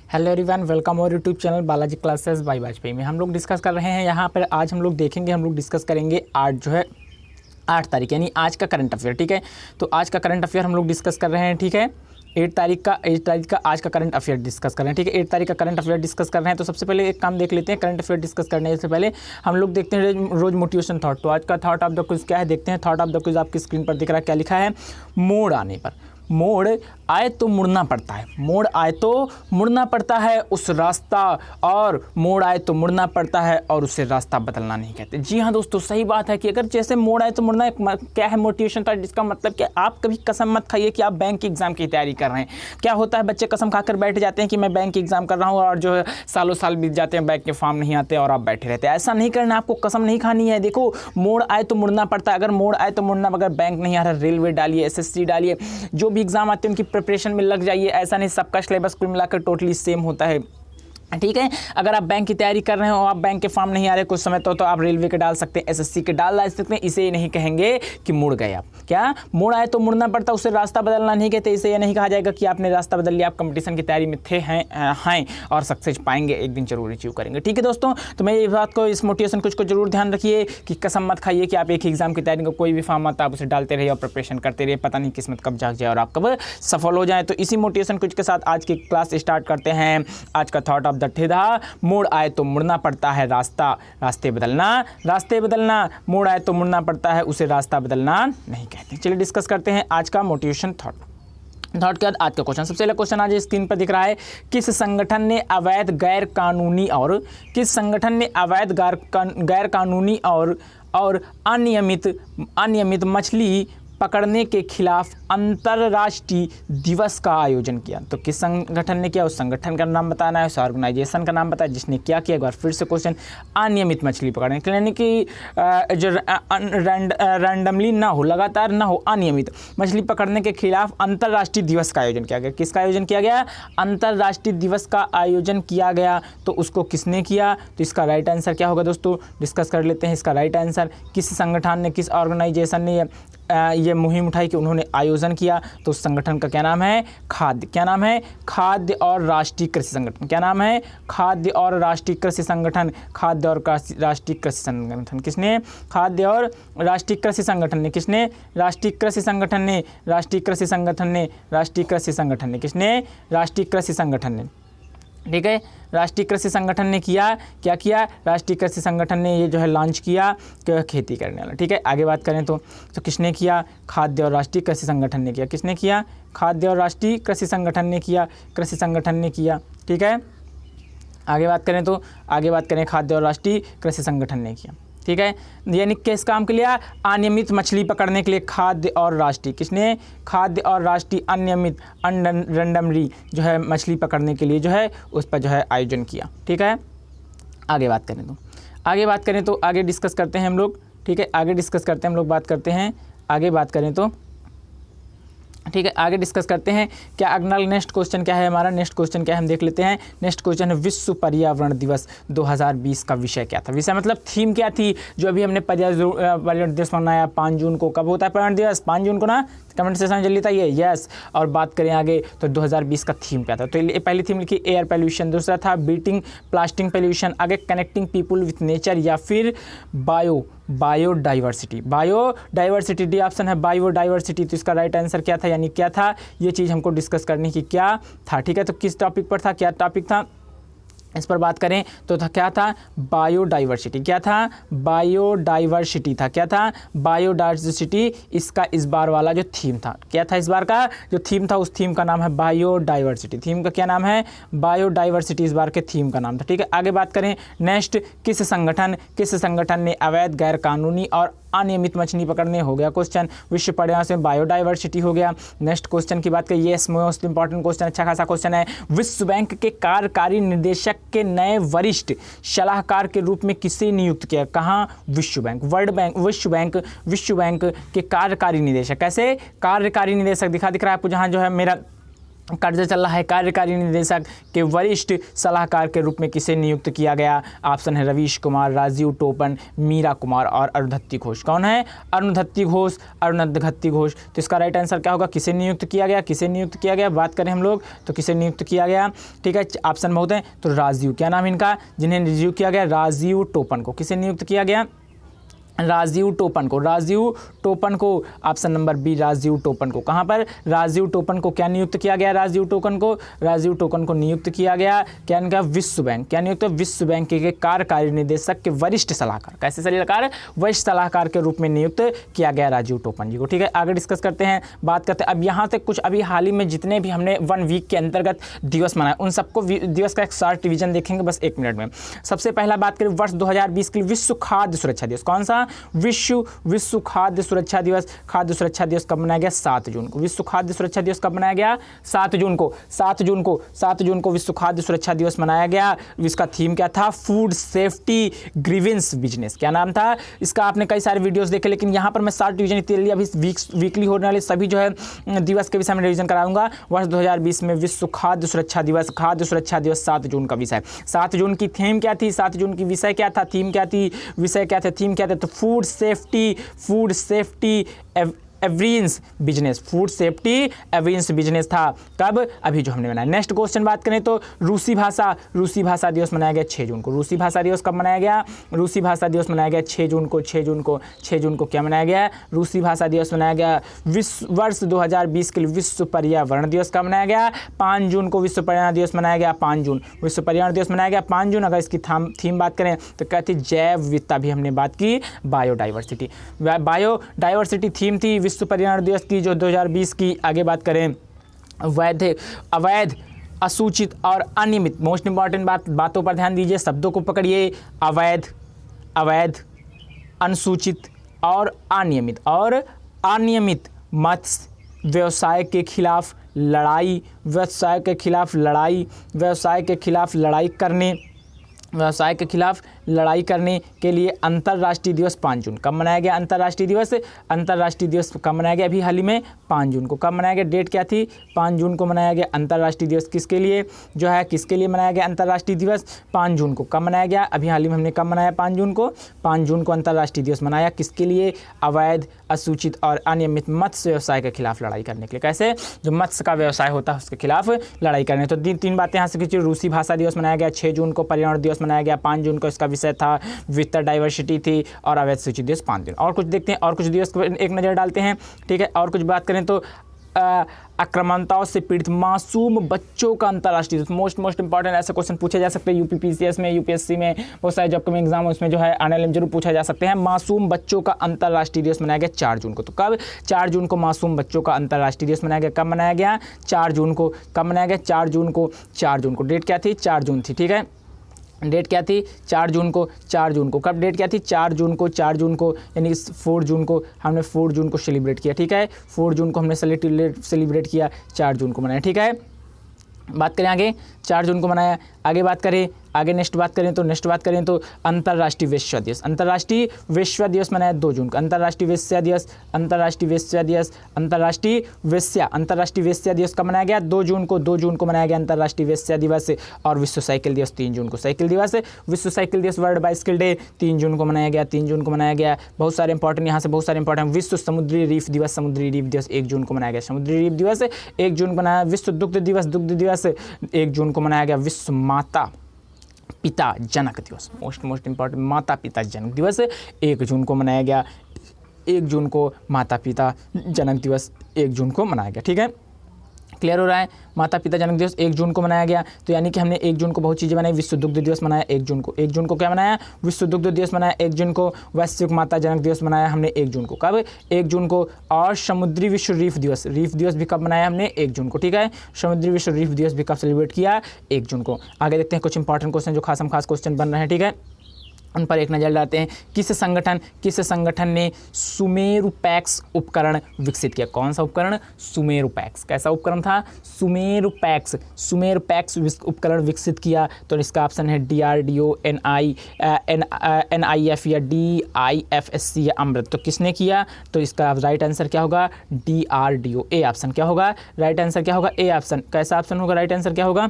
Hello everyone, welcome और YouTube channel Balaji classes bye Vajpayee में हम लोग डिस्कस कर रहे हैं यहाँ पर। आज हम लोग देखेंगे, हम लोग डिस्कस करेंगे आज 8 तारीख यानी आज का करंट अफेयर। ठीक है, तो आज का करंट अफेयर हम लोग डिस्कस कर रहे हैं। ठीक है, 8 तारीख का आज का करंट अफेयर डिस्कस कर रहे हैं। ठीक है, 8 तारीख का करंट अफेयर डिस्कस कर रहे हैं। तो सबसे पहले एक काम देख लेते हैं। करंट अफेयर डिस्कस करने से पहले हम लोग देखते हैं रोज मोटिवेशन थॉट। तो आज का थॉट ऑफ द क्विज क्या है, देखते हैं। थॉट ऑफ द क्विज आपकी स्क्रीन पर दिख रहा है, क्या लिखा है। मोड़ आने पर, मोड़ आए तो मुड़ना पड़ता है, मोड़ आए तो मुड़ना पड़ता है उस रास्ता, और मोड़ आए तो मुड़ना पड़ता है और उसे रास्ता बदलना नहीं कहते। जी हाँ दोस्तों, सही बात है कि अगर जैसे मोड़ आए तो मुड़ना, क्या है मोटिवेशन था, जिसका मतलब कि आप कभी कसम मत खाइए कि आप बैंक की एग्जाम की तैयारी कर रहे हैं। क्या होता है, बच्चे कसम खाकर बैठ जाते हैं कि मैं बैंक की एग्जाम कर रहा हूँ, और जो है सालों साल बीत जाते हैं, बैंक के फॉर्म नहीं आते और आप बैठे रहते हैं। ऐसा नहीं करना, आपको कसम नहीं खानी है। देखो, मोड़ आए तो मुड़ना पड़ता है, अगर मोड़ आए तो मुड़ना, अगर बैंक नहीं आ रहा, रेलवे डालिए, एसएससी डालिए, जो भी एग्जाम आते हैं उनकी प्रिपरेशन में लग जाइए। ऐसा नहीं, सबका सिलेबस कुल मिलाकर टोटली सेम होता है। ठीक है, अगर आप बैंक की तैयारी कर रहे हो, आप बैंक के फॉर्म नहीं आ रहे कुछ समय तो आप रेलवे के डाल सकते हैं, एसएससी के डाल सकते हैं। इसे नहीं कहेंगे कि मुड़ गए आप। क्या, मोड़ आए तो मुड़ना पड़ता, उसे रास्ता बदलना नहीं कहते। इसे ये नहीं कहा जाएगा कि आपने रास्ता बदल लिया, आप कंपटीशन की तैयारी में थे हैं और सक्सेस पाएंगे, एक दिन जरूर अचीव करेंगे। ठीक है दोस्तों, तो मैं ये बात को, इस मोटिवेशन कुछ को जरूर ध्यान रखिए कि कसम मत खाइए कि आप एक ही एग्जाम की तैयारी को, कोई भी फॉर्म आता आप उसे डालते रहिए और प्रिपरेशन करते रहिए। पता नहीं किस्मत कब जाग जाए और आप कब सफल हो जाए। तो इसी मोटिवेशन कुछ के साथ आज की क्लास स्टार्ट करते हैं। आज का थॉट ऑफ द डे था, मोड़ आए तो मुड़ना पड़ता है रास्ते बदलना, मोड़ आए तो मुड़ना पड़ता है उसे रास्ता बदलना नहीं कहते। चलिए डिस्कस करते हैं आज का मोटिवेशन थॉट के बाद आज का क्वेश्चन। सबसे पहला क्वेश्चन आज स्क्रीन पर दिख रहा है, किस संगठन ने अवैध गैर कानूनी और अनियमित मछली पकड़ने के खिलाफ अंतर्राष्ट्रीय दिवस का आयोजन किया। तो किस संगठन ने किया, उस संगठन का नाम बताना है, उस ऑर्गेनाइजेशन का नाम बताया जिसने क्या किया। एक बार फिर से क्वेश्चन, अनियमित मछली पकड़ने के, यानी कि जो रैंडमली ना हो, लगातार ना हो, अनियमित मछली पकड़ने के खिलाफ अंतर्राष्ट्रीय दिवस का आयोजन किया गया। किसका आयोजन किया गया, अंतर्राष्ट्रीय दिवस का आयोजन किया गया। तो उसको किसने किया, तो इसका राइट आंसर क्या होगा दोस्तों, डिस्कस कर लेते हैं। इसका राइट आंसर, किस संगठन ने, किस ऑर्गेनाइजेशन ने ये मुहिम उठाई कि उन्होंने आयोजन किया। तो उस संगठन का क्या नाम है, क्या नाम है, खाद्य और राष्ट्रीय कृषि संगठन। क्या नाम है, खाद्य और राष्ट्रीय कृषि संगठन। खाद्य और राष्ट्रीय कृषि संगठन किसने, खाद्य और राष्ट्रीय कृषि संगठन ने, किसने, राष्ट्रीय कृषि संगठन ने, राष्ट्रीय कृषि संगठन ने, राष्ट्रीय कृषि संगठन ने, किसने, राष्ट्रीय कृषि संगठन ने। ठीक है, राष्ट्रीय कृषि संगठन ने किया, क्या किया, राष्ट्रीय कृषि संगठन ने ये जो है लॉन्च किया खेती करने वाला। ठीक है, आगे बात करें तो किसने किया, खाद्य और राष्ट्रीय कृषि संगठन ने किया। किसने किया, खाद्य और राष्ट्रीय कृषि संगठन ने किया, कृषि संगठन ने किया। ठीक है, आगे बात करें खाद्य और राष्ट्रीय कृषि संगठन ने किया। ठीक है, यानी किस काम के लिए, अनियमित मछली पकड़ने के लिए खाद्य और राष्ट्रीय, किसने, खाद्य और राष्ट्रीय अनियमित रैंडमली जो है मछली पकड़ने के लिए जो है उस पर जो है आयोजन किया। ठीक है, आगे बात करें तो आगे डिस्कस करते हैं हम लोग। ठीक है, आगे डिस्कस करते हैं हम लोग, बात करते हैं, आगे बात करें तो ठीक है, आगे डिस्कस करते हैं। क्या अगला नेक्स्ट क्वेश्चन क्या है हमारा, नेक्स्ट क्वेश्चन क्या है हम देख लेते हैं। नेक्स्ट क्वेश्चन है, विश्व पर्यावरण दिवस 2020 का विषय क्या था। विषय मतलब थीम क्या थी, जो अभी हमने पर्यावरण दिवस मनाया 5 जून को। कब होता है पर्यावरण दिवस, 5 जून को ना, कमेंट सेक्शन जल्दी बताइए यस। और बात करें आगे तो 2020 का थीम क्या था। तो पहली थीम लिखी एयर पोल्यूशन, दूसरा था बीटिंग प्लास्टिक पोल्यूशन, आगे कनेक्टिंग पीपुल विथ नेचर, या फिर बायोडाइवर्सिटी डी ऑप्शन है, बायोडाइवर्सिटी। तो इसका राइट आंसर क्या था, यानी क्या था, ये चीज़ हमको डिस्कस करने की क्या था। ठीक है, तो किस टॉपिक पर था, क्या टॉपिक था, इस पर बात करें तो क्या था, बायोडाइवर्सिटी। क्या था, बायोडाइवर्सिटी था। क्या था, बायोडाइवर्सिटी। इसका इस बार वाला जो थीम था, क्या था, इस बार का जो थीम था, उस थीम का नाम है बायोडाइवर्सिटी। थीम का क्या नाम है, बायोडाइवर्सिटी इस बार के थीम का नाम था। ठीक है, आगे बात करें नेक्स्ट, किस संगठन ने अवैध गैर कानूनी और अनियमित मछली पकड़ने, हो गया क्वेश्चन। विश्व पर्यावरण से बायोडाइवर्सिटी हो गया। नेक्स्ट क्वेश्चन की बात करें, ये मोस्ट इंपॉर्टेंट क्वेश्चन, अच्छा खासा क्वेश्चन है। विश्व बैंक के कार्यकारी निदेशक के नए वरिष्ठ सलाहकार के रूप में किसे नियुक्त किया, कहाँ, विश्व बैंक, वर्ल्ड बैंक, विश्व बैंक के कार्यकारी निदेशक। कैसे, कार्यकारी निदेशक दिख रहा है आपको, जहाँ जो है मेरा कार्य चल रहा है, कार्यकारी निदेशक के वरिष्ठ सलाहकार के रूप में किसे नियुक्त किया गया? ऑप्शन है रवीश कुमार, राजीव टोपन, मीरा कुमार और अरुंधति घोष। कौन है? अरुंधति घोष, अरुंधति घोष। तो इसका राइट आंसर क्या होगा? किसे नियुक्त किया गया? किसे नियुक्त किया गया? बात करें हम लोग तो किसे नियुक्त किया गया? ठीक है, ऑप्शन बहुत है, तो राजीव, क्या नाम इनका जिन्हें नियुक्त किया गया? राजीव टोपन को। किसे नियुक्त किया गया? राजीव टोपन को। राजीव टोपन को, ऑप्शन नंबर बी, राजीव टोपन को। कहाँ पर? राजीव टोपन को क्या नियुक्त किया गया? राजीव टोपन को, राजीव टोपन को नियुक्त किया गया क्या? इनका विश्व बैंक, क्या नियुक्त? विश्व बैंक के कार्यकारी निदेशक के वरिष्ठ सलाहकार, कैसे सलाहकार? वरिष्ठ सलाहकार के रूप में नियुक्त किया गया राजीव टोपन जी को। ठीक है, आगे डिस्कस करते हैं, बात करते हैं। अब यहाँ से कुछ अभी हाल ही में जितने भी हमने 1 वीक के अंतर्गत दिवस मनाए उन सबको दिवस का एक शॉर्ट रिवीजन देखेंगे बस 1 मिनट में। सबसे पहला बात करें वर्ष 2020 के लिए विश्व खाद्य सुरक्षा दिवस। कौन सा? विश्व खाद्य सुरक्षा दिवस। खाद्य सुरक्षा दिवस कब मनाया गया? 7 जून को। विश्व खाद्य सुरक्षा दिवस कब मनाया गया? 7 जून को। 7 जून को विश्व खाद्य सुरक्षा दिवस मनाया गया। इसका थीम क्या था? Food safety grievance business. क्या नाम था इसका? आपने कई सारे वीडियोस देखे, लेकिन यहाँ पर मैं शॉर्ट रिवीजन के लिए अभी वीकली होने वाले सभी जो है दिवस के विषय में रिवीजन कराऊंगा। वर्ष 2020 में विश्व खाद्य सुरक्षा दिवस, खाद्य सुरक्षा दिवस 7 जून का विषय। 7 जून की थीम क्या थी? 7 जून की विषय क्या था? थीम क्या थी? विषय क्या था? थीम क्या था? तो food safety evidence business. Food safety evidence business था। कब? अभी जो हमने बनाया। नेक्स्ट क्वेश्चन बात करें तो रूसी भाषा दिवस मनाया गया 6 जून को। रूसी भाषा दिवस कब मनाया गया? रूसी भाषा दिवस मनाया गया 6 जून को। 6 जून को क्या मनाया गया? रूसी भाषा दिवस मनाया गया। वर्ष 2020 के लिए विश्व पर्यावरण दिवस कब मनाया गया? 5 जून को विश्व पर्यावरण दिवस मनाया गया। 5 जून विश्व पर्यावरण दिवस मनाया गया 5 जून। अगर इसकी थीम बात करें तो कहती जैव विविधता, भी हमने बात की बायोडाइवर्सिटी थीम थी विश्व पर्यावरण दिवस की जो 2020 की। आगे बात करें अवैध, असूचित और अनियमित, मोस्ट इंपॉर्टेंट बातों पर ध्यान दीजिए, शब्दों को पकड़िए। अवैध, अनुसूचित और अनियमित मत्स्य व्यवसाय के खिलाफ लड़ाई, व्यवसाय के खिलाफ लड़ाई करने के लिए अंतर्राष्ट्रीय दिवस 5 जून कब मनाया गया? अंतर्राष्ट्रीय दिवस कब मनाया गया? अभी हाल ही में 5 जून को। कब मनाया गया? डेट क्या थी? 5 जून को मनाया गया अंतर्राष्ट्रीय दिवस। किसके लिए जो है, किसके लिए मनाया गया अंतर्राष्ट्रीय दिवस? 5 जून को। कब मनाया गया? अभी हाल ही में हमने कब मनाया? 5 जून को। 5 जून को अंतर्राष्ट्रीय दिवस मनाया। किसके लिए? अवैध, असूचित और अनियमित मत्स्य व्यवसाय के खिलाफ लड़ाई करने के लिए। कैसे? जो मत्स्य का व्यवसाय होता है उसके खिलाफ लड़ाई करने। तो तीन बातें यहाँ से खींची। रूसी भाषा दिवस मनाया गया 6 जून को, पर्यावरण दिवस मनाया गया 5 जून को, इसका विषय था विविधता डाइवर्सिटी थी, और अवैध सूची दिवस 5 दिन। और कुछ देखते हैं, और कुछ दिवस पर एक नज़र डालते हैं। ठीक है, और कुछ बात करें तो आक्रामकताओं से पीड़ित मासूम बच्चों का अंतर्राष्ट्रीय दिवस। मोस्ट इंपॉर्टेंट ऐसे क्वेश्चन पूछे जा सकते हैं यूपीपीसीएस में, यूपीएससी में, बहुत सारे जब कमिंग एग्जाम उसमें जो है आने वाले में जरूर पूछा जा सकते हैं। मासूम बच्चों का अंतर्राष्ट्रीय दिवस मनाया गया 4 जून को। तो कब? 4 जून को मासूम बच्चों का अंतर्राष्ट्रीय दिवस मनाया गया। कब मनाया गया? 4 जून को। कब मनाया गया? 4 जून को। 4 जून को। डेट क्या थी? 4 जून थी। ठीक है, डेट क्या थी? 4 जून को। 4 जून को। कब डेट क्या थी? 4 जून को। 4 जून को यानी 4 जून को हमने 4 जून को सेलिब्रेट किया। ठीक है, 4 जून को हमने सेलिब्रेट किया, 4 जून को मनाया। ठीक है, बात करें आगे, 4 जून को मनाया। आगे बात करें, नेक्स्ट बात करें तो अंतर्राष्ट्रीय वेश्या दिवस। अंतर्राष्ट्रीय वेश्या दिवस मनाया 2 जून को। अंतर्राष्ट्रीय वेश्या दिवस कब मनाया गया? 2 जून को। 2 जून को मनाया गया अंतर्राष्ट्रीय वेश्या दिवस। और विश्व साइकिल दिवस 3 जून को। विश्व साइकिल दिवस, वर्ल्ड बाइसिकल डे 3 जून को मनाया गया। बहुत सारे इंपॉर्टेंट विश्व समुद्री रीफ दिवस 1 जून को मनाया गया। समुद्री रीफ दिवस 1 जून को मनाया। विश्व दुग्ध दिवस 1 जून को मनाया गया। विश्व माता पिता जनक दिवस, मोस्ट इंपॉर्टेंट, माता पिता जनक दिवस 1 जून को मनाया गया। 1 जून को माता पिता जनक दिवस 1 जून को मनाया गया। ठीक है, क्लियर हो रहा है? माता पिता जनक दिवस 1 जून को मनाया गया। तो यानी कि हमने 1 जून को बहुत चीज़ें बनाई। विश्व दुग्ध दिवस मनाया 1 जून को। 1 जून को क्या मनाया? विश्व दुग्ध दिवस मनाया 1 जून को। वैश्विक माता जनक दिवस मनाया हमने 1 जून को। कब? 1 जून को। और समुद्री विश्व रीफ दिवस भी कब मनाया हमने? 1 जून को। ठीक है, समुद्री विश्व रीफ दिवस भी कब सेलिब्रेट किया? 1 जून को। आगे देखते हैं कुछ इंपॉर्टेंट क्वेश्चन जो खास क्वेश्चन बन रहे हैं। ठीक है, उन पर एक नज़र डालते हैं। किस संगठन ने सुमेरुपैक्स उपकरण विकसित किया? कौन सा उपकरण? सुमेरुपैक्स। कैसा उपकरण था? सुमेरुपैक्स उपकरण विकसित किया। तो इसका ऑप्शन है DRDO, NIF या DIFSC या अमृत। तो किसने किया? तो इसका राइट आंसर क्या होगा? DRDO। ए ऑप्शन क्या होगा? राइट आंसर क्या होगा? A option. कैसा ऑप्शन होगा? राइट आंसर क्या होगा?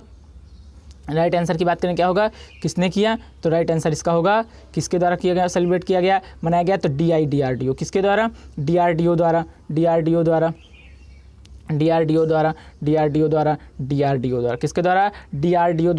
राइट आंसर की बात करें क्या होगा? किसने किया? तो राइट आंसर इसका होगा किसके द्वारा किया गया, सेलिब्रेट किया गया, मनाया गया? तो DRDO। किसके द्वारा? DRDO द्वारा किसके द्वारा? DRDO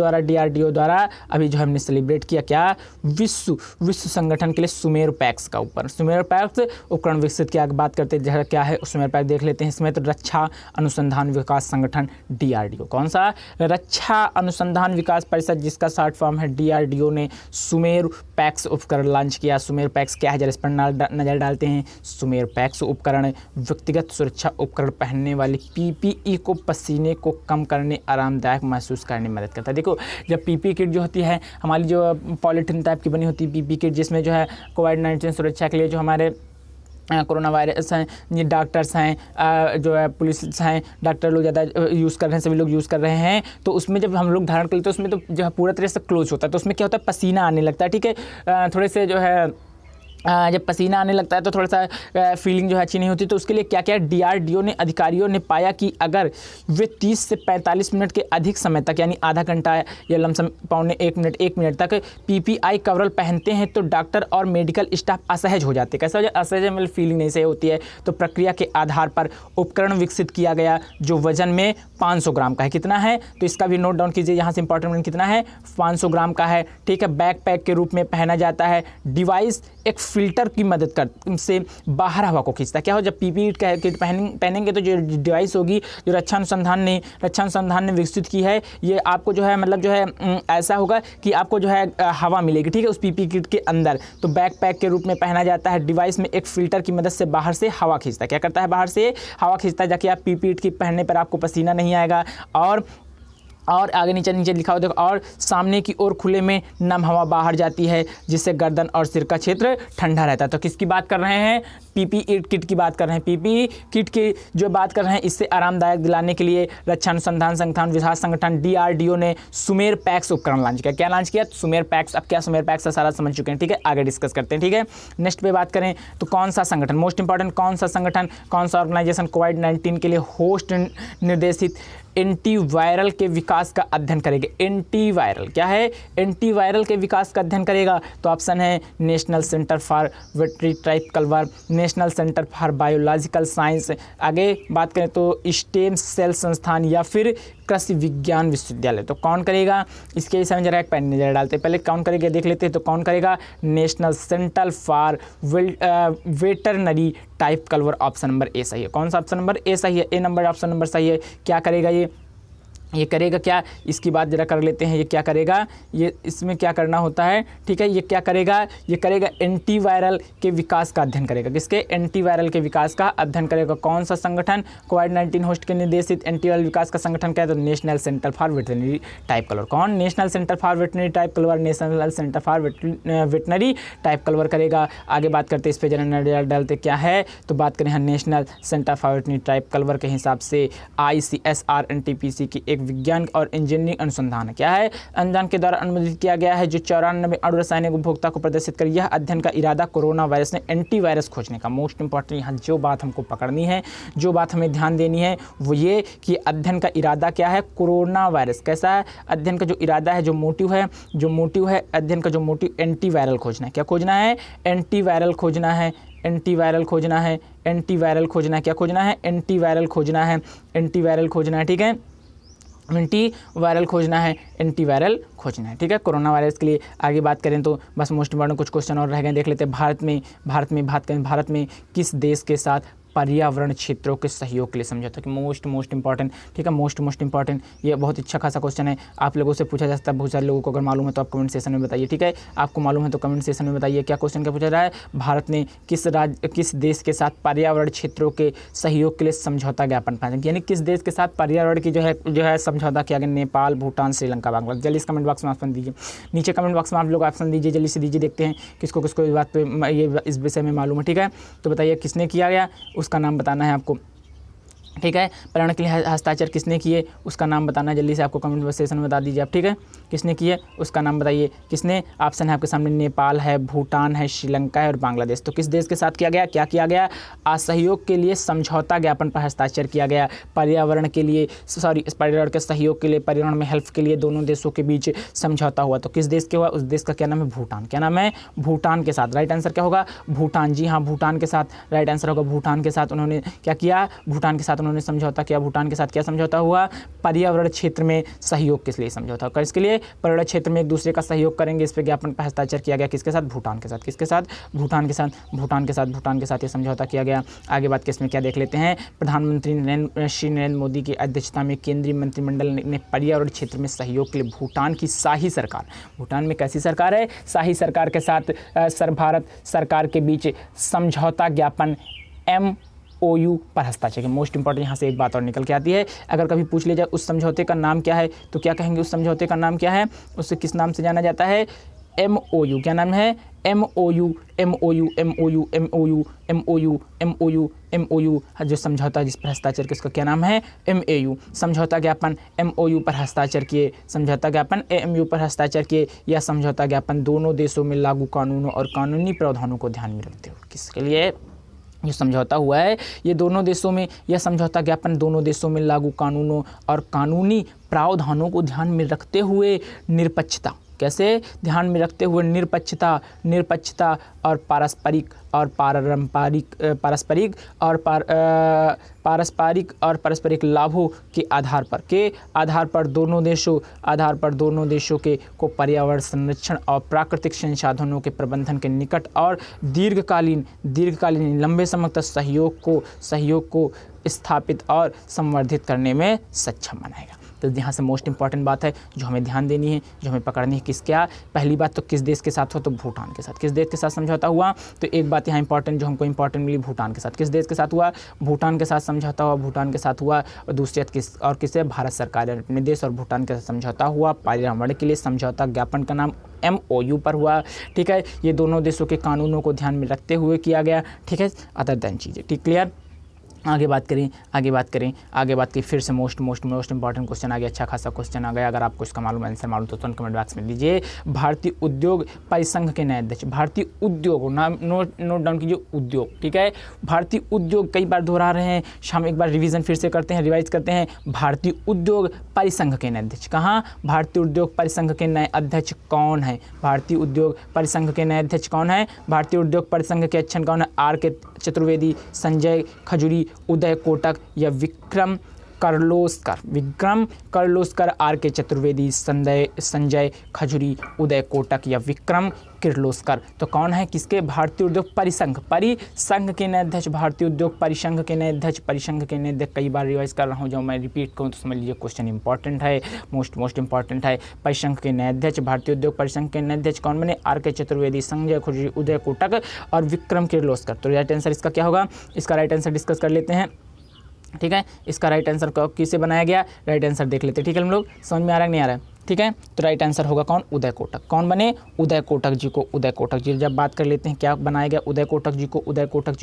द्वारा अभी जो हमने सेलिब्रेट किया क्या? विश्व संगठन के लिए सुमेरुपैक्स का सुमेरुपैक्स उपकरण विकसित किया। बात करते हैं क्या है सुमेरुपैक्स, देख लेते हैं इसमें। तो रक्षा अनुसंधान विकास संगठन DRDO। कौन सा? रक्षा अनुसंधान विकास परिषद, जिसका शॉर्ट फॉर्म है DRDO, ने सुमेरुपैक्स उपकरण लॉन्च किया। सुमेरुपैक्स क्या है? जरा इस पर नजर डालते हैं। सुमेरुपैक्स उपकरण व्यक्तिगत सुरक्षा उपकरण पहनने वाली PPE को पसीने को कम करने, आरामदायक महसूस करने में मदद करता है। देखो, जब PPE किट जो होती है हमारी, जो पॉलीथीन टाइप की बनी होती है PPE किट, जिसमें जो है कोविड-19 सुरक्षा के लिए जो हमारे कोरोना वायरस हैं, ये डॉक्टर्स हैं, जो है पुलिस हैं, डॉक्टर लोग ज़्यादा यूज़ कर रहे हैं, सभी लोग यूज़ कर रहे हैं। तो उसमें जब हम लोग धारण कर लेते हैं तो उसमें तो जो है पूरा तरह से क्लोज होता है। तो उसमें क्या होता है? पसीना आने लगता है। ठीक है, थोड़े से जो है जब पसीना आने लगता है तो थोड़ा सा फीलिंग जो है अच्छी नहीं होती। तो उसके लिए क्या क्या DRDO ने अधिकारियों ने पाया कि अगर वे 30 से 45 मिनट के अधिक समय तक, यानी आधा घंटा या लमसम पौने 1 मिनट तक PPI कवरल पहनते हैं तो डॉक्टर और मेडिकल स्टाफ असहज हो जाते हैं। कैसा हो जाए? असहज, मतलब फीलिंग नहीं सही होती है। तो प्रक्रिया के आधार पर उपकरण विकसित किया गया जो वजन में 500 ग्राम का है। कितना है? तो इसका भी नोट डाउन कीजिए, यहाँ से इंपॉर्टेंट कितना है? 500 ग्राम का है। ठीक है, बैकपैक के रूप में पहना जाता है। डिवाइस एक फिल्टर की मदद से बाहर हवा को खींचता है। क्या हो? जब PPE किट पहनेंगे तो जो डिवाइस होगी, जो रक्षा अनुसंधान ने विकसित की है, ये आपको जो है मतलब जो है ऐसा होगा कि आपको जो है हवा मिलेगी। ठीक है, उस PPE किट के अंदर। तो बैकपैक के रूप में पहना जाता है। डिवाइस में एक फिल्टर की मदद से बाहर से हवा खींचता है। क्या करता है? बाहर से हवा खींचता है, जाके आप PPE किट पहनने पर आपको पसीना नहीं आएगा। और आगे नीचे लिखा हुआ देखो, और सामने की ओर खुले में नम हवा बाहर जाती है, जिससे गर्दन और सिर का क्षेत्र ठंडा रहता है। तो किसकी बात कर रहे हैं? PPE किट की बात कर रहे हैं। PPE किट की जो बात कर रहे हैं, इससे आरामदायक दिलाने के लिए रक्षा अनुसंधान संस्थान विकास संगठन DRDO ने सुमेरुपैक्स उपकरण लॉन्च किया। क्या लॉन्च किया? सुमेरुपैक्स। अब क्या सुमेरुपैक्स का सारा समझ चुके हैं। ठीक है, आगे डिस्कस करते हैं। ठीक है, नेक्स्ट पे बात करें तो कौन सा संगठन, मोस्ट इंपॉर्टेंट, कौन सा संगठन, कौन सा ऑर्गेनाइजेशन कोविड-19 के लिए होस्ट निर्देशित एंटीवायरल के विकास का अध्ययन करेगा? एंटीवायरल क्या है? एंटीवायरल के विकास का अध्ययन करेगा। तो ऑप्शन है national centre for वेटरी type culture, national centre for biological science. आगे बात करें तो स्टेम सेल संस्थान या फिर कृषि विज्ञान विश्वविद्यालय। तो कौन करेगा? इसके हिसाब से जरा एक पेन नजर डालते हैं। पहले कौन करेगा देख लेते हैं। तो कौन करेगा? National centre for veterinary type culvert. Option number A सही है। कौन सा? ऑप्शन नंबर ए सही है। ए नंबर ऑप्शन नंबर सही है। क्या करेगा ये करेगा क्या? इसकी बात जरा कर लेते हैं। ये क्या करेगा? ये इसमें क्या करना होता है? ठीक है, ये क्या करेगा? ये करेगा एंटीवायरल के विकास का अध्ययन करेगा। किसके? एंटीवायरल के विकास का अध्ययन करेगा। कौन सा संगठन? कोविड-19 होस्ट के निर्देशित एंटीवायरल विकास का संगठन क्या है? तो national centre for veterinary type culture. कौन? National centre for veterinary type culture, national centre for veterinary type culture करेगा। आगे बात करते हैं, इस पर जरा नजर डालते क्या है। तो बात करें national centre for veterinary type culvert के हिसाब से ICSR NTPC की एक विज्ञान और इंजीनियरिंग अनुसंधान है। क्या है? अनुसंधान के द्वारा अनुमोदित किया गया है, जो 94 अणु रासायनिक उपभोक्ता को प्रदर्शित कर। यह अध्ययन का इरादा कोरोना वायरस में एंटीवायरस खोजने का। मोस्ट इंपॉर्टेंट यहाँ जो बात हमको पकड़नी है, जो बात हमें ध्यान देनी है वो ये कि अध्ययन का इरादा क्या है? Corona virus. कैसा है? अध्ययन का जो इरादा है, जो मोटिव है अध्ययन का जो मोटिव एंटीवायरल खोजना है। क्या खोजना है? एंटीवायरल खोजना है। एंटीवायरल खोजना है। एंटीवायरल खोजना। क्या खोजना है? एंटीवायरल खोजना है। एंटीवायरल खोजना है। ठीक है, एंटीवायरल खोजना है। एंटीवायरल खोजना है। ठीक है, कोरोना वायरस के लिए। आगे बात करें तो बस मोस्ट इंपॉर्टेंट कुछ क्वेश्चन और रह गए, देख लेते हैं। भारत में किस देश के साथ पर्यावरण क्षेत्रों के सहयोग के लिए समझौता। कि मोस्ट इंपॉर्टेंट, ठीक है, मोस्ट इंपॉर्टेंट, ये बहुत अच्छा खासा क्वेश्चन है, आप लोगों से पूछा जा सकता है, बहुत सारे लोगों को अगर मालूम है तो आप कमेंट सेशन में बताइए, ठीक है, आपको मालूम है तो कमेंट सेशन में बताइए क्या क्वेश्चन क्या पूछा रहा है। भारत ने किस देश के साथ पर्यावरण क्षेत्रों के सहयोग के लिए समझौता ज्ञापन पाया, यानी किस देश के साथ पर्यावरण की जो है समझौता किया गया। नेपाल, भूटान, श्रीलंका, बांग्लादेश। जल्दी इस कमेंट बॉक्स में ऑप्शन दीजिए, नीचे कमेंट बॉक्स में आप लोग ऑप्शन दीजिए, जल्दी से दीजिए, देखते हैं किसको किसको इस बात पे ये इस विषय में मालूम है, ठीक है। तो बताइए किसने किया गया, उसका नाम बताना है आपको, ठीक है। पर्यावरण के लिए हस्ताक्षर किसने किए, उसका नाम बताना है, जल्दी से आपको कमेंट सेशन में बता दीजिए आप, ठीक है, किसने किए उसका नाम बताइए। किसने, ऑप्शन है आपके सामने, नेपाल है, भूटान है, श्रीलंका है और बांग्लादेश। तो किस देश के साथ किया गया, क्या किया गया, असहयोग के लिए समझौता ज्ञापन पर हस्ताक्षर किया गया। पर्यावरण के लिए पर्यावरण के सहयोग के लिए, पर्यावरण में हेल्प के लिए दोनों देशों के बीच समझौता हुआ। तो किस देश के हुआ, उस देश का क्या नाम है, भूटान। क्या नाम है, भूटान के साथ। राइट आंसर क्या होगा, भूटान। जी हाँ, भूटान के साथ राइट आंसर होगा, भूटान के साथ उन्होंने क्या किया, भूटान के साथ उन्होंने समझौता किया। भूटान के साथ क्या समझौता हुआ, पर्यावरण क्षेत्र में सहयोग के लिए समझौता होगा। इसके लिए पर्यावरण क्षेत्र में एक दूसरे का सहयोग करेंगे, इस पर ज्ञापन पर हस्ताक्षर किया गया, किसके साथ, भूटान के साथ। किसके साथ, भूटान के साथ, भूटान के साथ, भूटान के साथ ये समझौता किया गया। आगे बात किसमें क्या देख लेते हैं। प्रधानमंत्री श्री नरेंद्र मोदी की अध्यक्षता में केंद्रीय मंत्रिमंडल ने पर्यावरण क्षेत्र में सहयोग के लिए भूटान की शाही सरकार, भूटान में कैसी सरकार है, शाही सरकार के साथ भारत सरकार के बीच समझौता ज्ञापन MOU पर हस्ताक्षर। मोस्ट इंपॉर्टेंट, यहाँ से एक बात और निकल के आती है, अगर कभी पूछ लिया जाए उस समझौते का नाम क्या है, तो क्या कहेंगे, उस समझौते का नाम क्या है, उससे किस नाम से जाना जाता है, MOU। क्या नाम है, MOU, MOU, MOU, MOU, MOU, MOU, MOU, जो समझौता जिस पर हस्ताक्षर किया उसका क्या नाम है, MAU। समझौता ज्ञापन MOU पर हस्ताक्षर किए, समझौता ज्ञापन MOU पर हस्ताक्षर किए। यह समझौता ज्ञापन दोनों देशों में लागू कानूनों और कानूनी प्रावधानों को ध्यान में रखते हुए, किसके लिए जो समझौता हुआ है, ये दोनों देशों में, यह समझौता ज्ञापन दोनों देशों में लागू कानूनों और कानूनी प्रावधानों को ध्यान में रखते हुए निरपक्षता, कैसे ध्यान में रखते हुए निरपक्षता और पारस्परिक लाभों के आधार पर दोनों देशों के को पर्यावरण संरक्षण और प्राकृतिक संसाधनों के प्रबंधन के निकट और दीर्घकालीन लंबे समय तक सहयोग को स्थापित और संवर्धित करने में सक्षम बनाएगा। तो यहाँ से मोस्ट इंपॉर्टेंट बात है जो हमें ध्यान देनी है, जो हमें पकड़नी है, क्या पहली बात तो किस देश के साथ हो, तो भूटान के साथ। किस देश के साथ समझौता हुआ, तो एक बात यहाँ इंपॉर्टेंट जो हमको इंपॉर्टेंट मिली, भूटान के साथ। किस देश के साथ हुआ, भूटान के साथ समझौता हुआ, भूटान के साथ हुआ। और दूसरी बात किससे, भारत सरकार ने अपने देश और भूटान के साथ समझौता हुआ, पर्यावरण के लिए समझौता ज्ञापन का नाम MOU पर हुआ, ठीक है। ये दोनों देशों के कानूनों को ध्यान में रखते हुए किया गया, ठीक है, अदर देन चीज़ें, ठीक, क्लियर। आगे बात करें फिर से मोस्ट इंपॉर्टेंट क्वेश्चन आ गया, अच्छा खासा क्वेश्चन आ गया। अगर आपको इसका मालूम आंसर मालूम तो तुरंत कमेंट बॉक्स में दीजिए। भारतीय उद्योग परिसंघ के नए अध्यक्ष, भारतीय उद्योग, नोट डाउन कीजिए, उद्योग, ठीक है। भारतीय उद्योग कई बार दोहरा रहे हैं, हम एक बार रिवीजन फिर से करते हैं, रिवाइज करते हैं। भारतीय उद्योग परिसंघ के नए अध्यक्ष, कहाँ, भारतीय उद्योग परिसंघ के नए अध्यक्ष कौन है, भारतीय उद्योग परिसंघ के नए अध्यक्ष कौन है, भारतीय उद्योग परिसंघ के अध्यक्ष कौन है, RK चतुर्वेदी, संजय खजूरी, उदय कोटक या विक्रम कर्लोस्कर, RK चतुर्वेदी, संजय खजूरी, उदय कोटक या विक्रम किर्लोस्कर। तो कौन है, किसके, भारतीय उद्योग परिसंघ के नए अध्यक्ष, भारतीय उद्योग परिसंघ के नए अध्यक्ष, कई बार रिवाइज कर रहा हूँ, जब मैं रिपीट करूँ तो समझ लीजिए क्वेश्चन इंपॉर्टेंट है, मोस्ट इंपॉर्टेंट है। परिसंघ के नए अध्यक्ष, भारतीय उद्योग परिसंघ के नए अध्यक्ष कौन बने, RK चतुर्वेदी, संजय खजूरी, उदय कोटक और विक्रम किर्लोस्कर। तो राइट आंसर इसका क्या होगा, इसका राइट आंसर डिस्कस कर लेते हैं, ठीक है। इसका राइट आंसर किससे बनाया गया, राइट आंसर देख लेते हैं, ठीक है। हम लोग समझ में आ रहा है नहीं आ रहा है, ठीक है। तो राइट आंसर होगा कौन, उदय कोटक। कौन बने, उदय कोटक जी को, उदय कोटक जी। जब बात कर लेते हैं क्या बनाया गया, उदय कोटक जी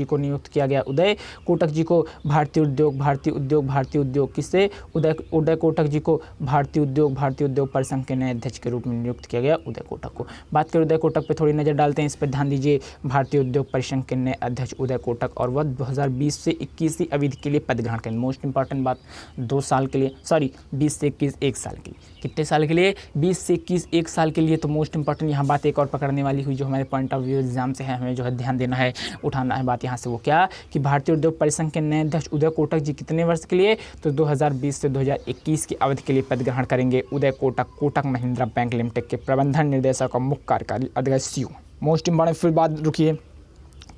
को नियुक्त किया गया, उदय कोटक जी को भारतीय उद्योग किससे, उदय कोटक जी को भारतीय उद्योग परिसंघ के नए अध्यक्ष के रूप में नियुक्त किया गया, उदय कोटक को। बात करें उदय कोटक पे थोड़ी नज़र डालते हैं, इस पर ध्यान दीजिए। भारतीय उद्योग परिसंघ के नए अध्यक्ष उदय कोटक, और वह 2020 से 21 की अवधि के लिए पद ग्रहण करेंगे। मोस्ट इंपॉर्टेंट बात, 2 साल के लिए, 20 से 21 1 साल के लिए, कितने साल के लिए, 20 से 21 1 साल के लिए। तो मोस्ट इंपॉर्टेंट यहाँ बात एक और पकड़ने वाली हुई, जो हमारे पॉइंट ऑफ व्यू एग्जाम से है, हमें जो है ध्यान देना है, उठाना है बात यहाँ से, वो क्या, कि भारतीय उद्योग परिसंघ के नए अध्यक्ष उदय कोटक जी कितने वर्ष के लिए, तो 2020 से 2021 की अवधि के लिए पद ग्रहण करेंगे। उदय कोटक महिंद्रा बैंक लिमिटेड के प्रबंधन निर्देशक और मुख्य कार्यकारी अधिकारी CEO। मोस्ट इंपॉर्टेंट, फिर बात रुकिए,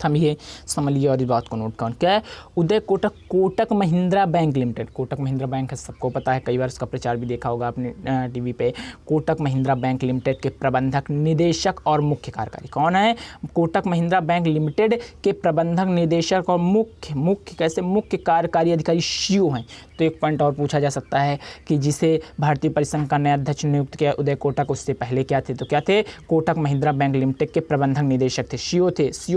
थमिए, समझिए और इस बात को नोट करें। क्या है? Uday Kotak, Kotak Mahindra bank limited, Kotak Mahindra bank है, सबको पता है, कई बार इसका प्रचार भी देखा होगा आपने टीवी पे। कोटक महिंद्रा बैंक लिमिटेड के प्रबंधक, निदेशक और मुख्य कार्यकारी कौन है? कोटक महिंद्रा बैंक लिमिटेड के प्रबंधक, निदेशक और मुख्य कार्यकारी अधिकारी सीईओ हैं। तो एक पॉइंट और पूछा जा सकता है कि जिसे भारतीय परिसंघ का नया अध्यक्ष नियुक्त किया उदय कोटक, उससे पहले क्या थे? तो क्या थे? कोटक महिंद्रा बैंक लिमिटेड के प्रबंधक निदेशक थे, सीईओ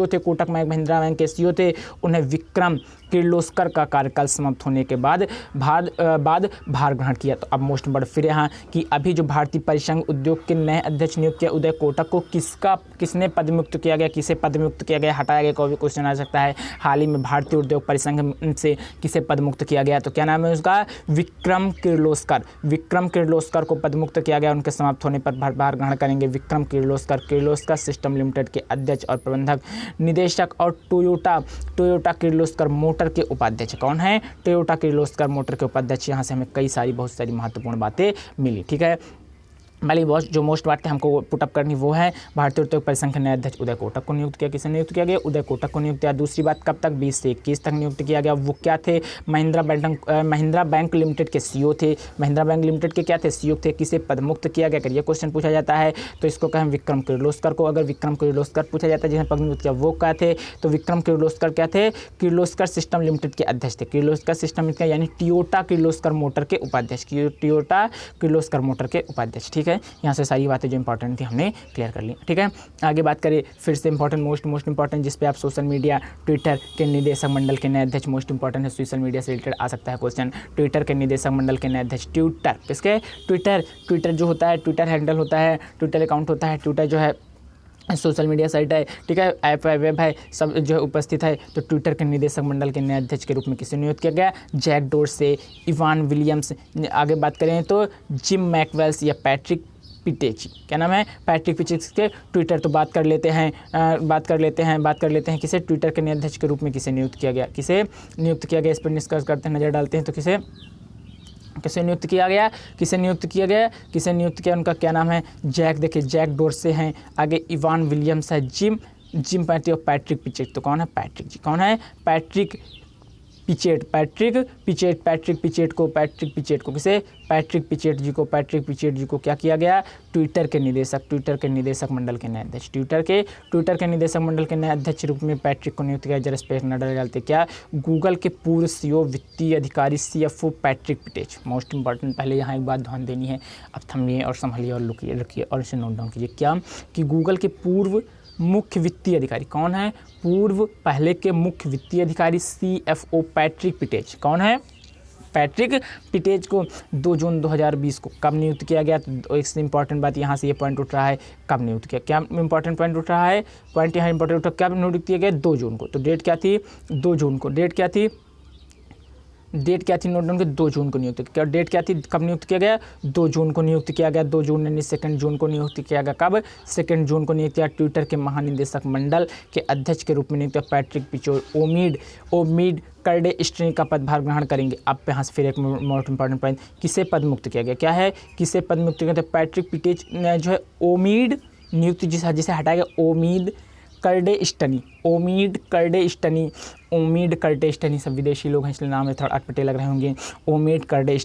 थे कोटक महिंद्रा बैंक के सीईओ थे। उन्हें विक्रम किर्लोस्कर का कार्यकाल समाप्त होने के बाद भार ग्रहण किया। तो अब मोस्ट बड़ा फिर यहाँ कि अभी जो भारतीय परिसंघ उद्योग के नए अध्यक्ष नियुक्त किया उदय कोटक को, किसने पदमुक्त किया गया, किसे पदमुक्त किया गया, हटाया गया, कोई भी क्वेश्चन आ सकता है। हाल ही में भारतीय उद्योग परिसंघ से किसे पदमुक्त किया गया? तो क्या नाम है उसका? विक्रम किर्लोस्कर को पदमुक्त किया गया। उनके समाप्त होने पर भार ग्रहण करेंगे विक्रम किर्लोस्कर सिस्टम लिमिटेड के अध्यक्ष और प्रबंधक निदेशक, और टोयोटा किर्लोस्कर मोटर के उपाध्यक्ष कौन है? टोयोटा किर्लोस्कर मोटर के उपाध्यक्ष। यहाँ से हमें बहुत सारी महत्वपूर्ण बातें मिली। ठीक है, पहली जो मोस्ट बात हमको पुटअप करनी वो है भारतीय उद्योग परिसंघ के नए अध्यक्ष उदय कोटक को नियुक्त किया। किसे नियुक्त किया गया? उदय कोटक को नियुक्त किया। दूसरी बात, कब तक? 20 से 21 तक नियुक्त किया गया। वो क्या थे? महिंद्रा बैंक लिमिटेड के सीईओ थे। महिंद्रा बैंक लिमिटेड के क्या थे? सीईओ थे। किसे पदमुक्त किया गया? अगर ये क्वेश्चन पूछा जाता है तो इसको कहें विक्रम किर्लोस्कर को। अगर विक्रम किर्लोस्कर पूछा जाता है जिन्हें पदमुक्त किया, वो क्या थे? तो विक्रम किर्लोस्कर क्या थे? किर्लोस्कर सिस्टम लिमिटेड के अध्यक्ष थे। किर्लोस्कर सिस्टम लिमिटेड यानी टोयोटा किर्लोस्कर मोटर के उपाध्यक्ष, टोयोटा किर्लोस्कर मोटर के उपाध्यक्ष। ठीक है, यहाँ से सारी बातें जो इंपॉर्टेंट थी हमने क्लियर कर ली। ठीक है, आगे बात करें फिर से इंपॉर्टेंट मोस्ट इंपॉर्टेंट, जिस पे आप सोशल मीडिया ट्विटर के निदेशक मंडल के नए अध्यक्ष, मोस्ट इंपॉर्टेंट है, सोशल मीडिया से रिलेटेड आ सकता है क्वेश्चन। ट्विटर के निदेशक मंडल के नए अध्यक्ष, किसके? ट्विटर जो होता है, ट्विटर हैंडल होता है, ट्विटर अकाउंट होता है, ट्विटर जो है सोशल मीडिया साइट है। ठीक है, ऐप है, वेब है, सब जो है उपस्थित है। तो ट्विटर के निदेशक मंडल के नए अध्यक्ष के रूप में किसे नियुक्त किया गया? Jack Dorsey, Evan Williams. आगे बात करें तो जिम मैकवेल्स या पैट्रिक पिटेची। क्या नाम है? पैट्रिक पिटेची के ट्विटर। तो बात कर लेते हैं किसे ट्विटर के नए अध्यक्ष के रूप में किसे नियुक्त किया गया? इस पर डिस्कस करते हैं, नज़र डालते हैं। तो किसे नियुक्त किया गया? उनका क्या नाम है? देखिए जैक डोर्से हैं, आगे इवान विलियम्स है, जिम पैट्रिक पिचेट। तो कौन है? पैट्रिक जी। कौन है? पैट्रिक पिचेट को क्या किया गया? ट्विटर के निदेशक मंडल के नए अध्यक्ष, ट्विटर के निदेशक मंडल के नए अध्यक्ष रूप में पैट्रिक को नियुक्त किया। जरा स्पेस न डालते। क्या? गूगल के पूर्व सीईओ, वित्तीय अधिकारी, सीएफओ पैट्रिक पिटेच। मोस्ट इंपॉर्टेंट, पहले यहाँ एक बात ध्यान देनी है, अब थमिए और संभालिए और रखिए और इसे नोट डाउन कीजिए। क्या? कि गूगल के पूर्व मुख्य वित्तीय अधिकारी कौन है? पहले के मुख्य वित्तीय अधिकारी सीएफओ पैट्रिक पिटेच। कौन है? पैट्रिक पिटेच को 2 जून 2020 को कब नियुक्त किया गया? तो एक इंपॉर्टेंट बात यहाँ से ये पॉइंट उठ रहा है, कब नियुक्त किया? क्या इंपॉर्टेंट पॉइंट उठ रहा है? पॉइंट यहाँ इंपॉर्टेंट उठ, कब नियुक्त किया गया? 2 जून को। तो डेट क्या थी? 2 जून को। डेट क्या थी? नोट डाउन के 2 जून को नियुक्त किया। डेट क्या थी? कब नियुक्त किया गया? 2 जून को नियुक्त किया गया। 2 जून यानी 2 जून को नियुक्त किया गया। कब? 2 जून को नियुक्त किया। ट्विटर के महानिदेशक मंडल के अध्यक्ष के रूप में नियुक्त पैट्रिक पिचेट ओमीड कर्डे स्ट्रेनी का पदभार ग्रहण करेंगे। अब यहाँ से फिर एक मोस्ट इंपॉर्टेंट पॉइंट, किसे पदमुक्त किया गया? क्या है? किसे पदमुक्त किया गया? तो पैट्रिक पिटेच जो है ओमीड नियुक्त, जिसे हटाया गया ओमीड कर्डे स्टनी, सब विदेशी लोग हैं इसलिए नाम में थोड़ा अटपटे लग रहे होंगे। ओमीड कर्डे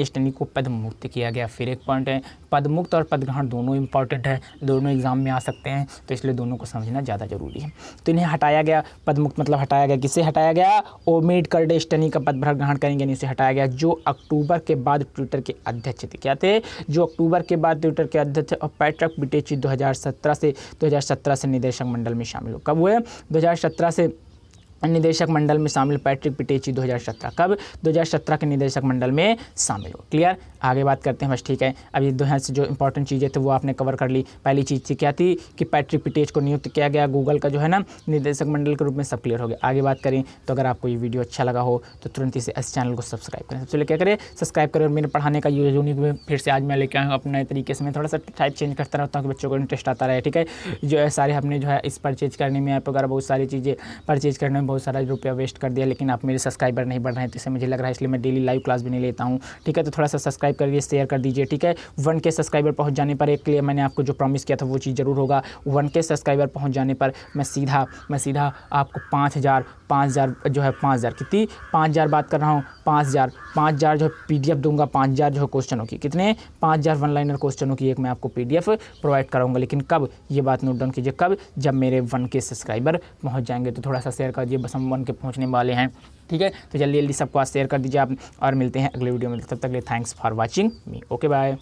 स्टनी को पदमुक्त किया गया। फिर एक पॉइंट है, पदमुक्त और पदग्रहण दोनों इंपॉर्टेंट है, दोनों एग्जाम में आ सकते हैं, तो इसलिए दोनों को समझना ज़्यादा जरूरी है। तो इन्हें हटाया गया, पदमुक्त मतलब हटाया गया। किसे हटाया गया? ओमीड कर्डे स्टनी का पदभार ग्रहण करेंगे, नहीं, उसे हटाया गया, जो अक्टूबर के बाद ट्विटर के अध्यक्ष थे। क्या थे? जो अक्टूबर के बाद ट्विटर के अध्यक्ष। और पैट्रिक पिटेच 2017 से निदेशक मंडल में शामिल हो। कब हुए? 2017 से निदेशक मंडल में शामिल पैट्रिक पिटेची 2017। कब? 2017 के निदेशक मंडल में शामिल हो। क्लियर? आगे बात करते हैं बस। ठीक है, अब ये 2 यहाँ से जो इंपॉर्टेंट चीज़ें थी वो आपने कवर कर ली। पहली चीज़ थी क्या थी? कि पैट्रिक पिटेच को नियुक्त किया गया गूगल का जो है ना निदेशक मंडल के रूप में, सब क्लियर हो गया। आगे बात करें तो अगर आपको ये वीडियो अच्छा लगा हो तो तुरंत इसे इस चैनल को सब्सक्राइब करें। सबसे पहले क्या करें? सब्सक्राइब करें। और मेरे पढ़ाने का यूनिक में फिर से आज मैं लेके आया हूँ अपने नए तरीके से। मैं थोड़ा सा टाइप चेंज करता रहता हूँ कि बच्चों को इंटरेस्ट आता रहे। ठीक है, जो है सारे हमने जो है इस परचेज करने में, ऐप वगैरह बहुत सारी चीज़ें परचेज करने में बहुत सारा रुपया वेस्ट कर दिया, लेकिन आप मेरे सब्सक्राइबर नहीं बढ़ रहे हैं, तो इससे मुझे लग रहा है, इसलिए मैं डेली लाइव क्लास भी नहीं लेता हूँ। ठीक है, तो थोड़ा सा सब्सक्राइब करिए, शेयर कर दीजिए। ठीक है, 1K सब्सक्राइबर पहुँच जाने पर, एक लिए मैंने आपको जो प्रॉमिस किया था वो चीज़ ज़रूर होगा। 1K सब्सक्राइबर पहुँच जाने पर मैं सीधा आपको 5,000 जो है 5,000 कितनी 5,000 बात कर रहा हूँ, 5,000 जो है PDF दूंगा, 5,000 जो है क्वेश्चनों की, कितने 5,000 वन लाइनर क्वेश्चनों की एक मैं आपको PDF प्रोवाइड कराऊंगा। लेकिन कब, ये बात नोट डाउन कीजिए, कब, जब मेरे 1K सब्सक्राइबर पहुंच जाएंगे। तो थोड़ा सा शेयर कर दीजिए, बस हम 1K पहुंचने वाले हैं। ठीक है, तो जल्दी सबको आज शेयर कर दीजिए आप, और मिलते हैं अगले वीडियो में। तब तक के लिए thanks for watching me. Okay bye.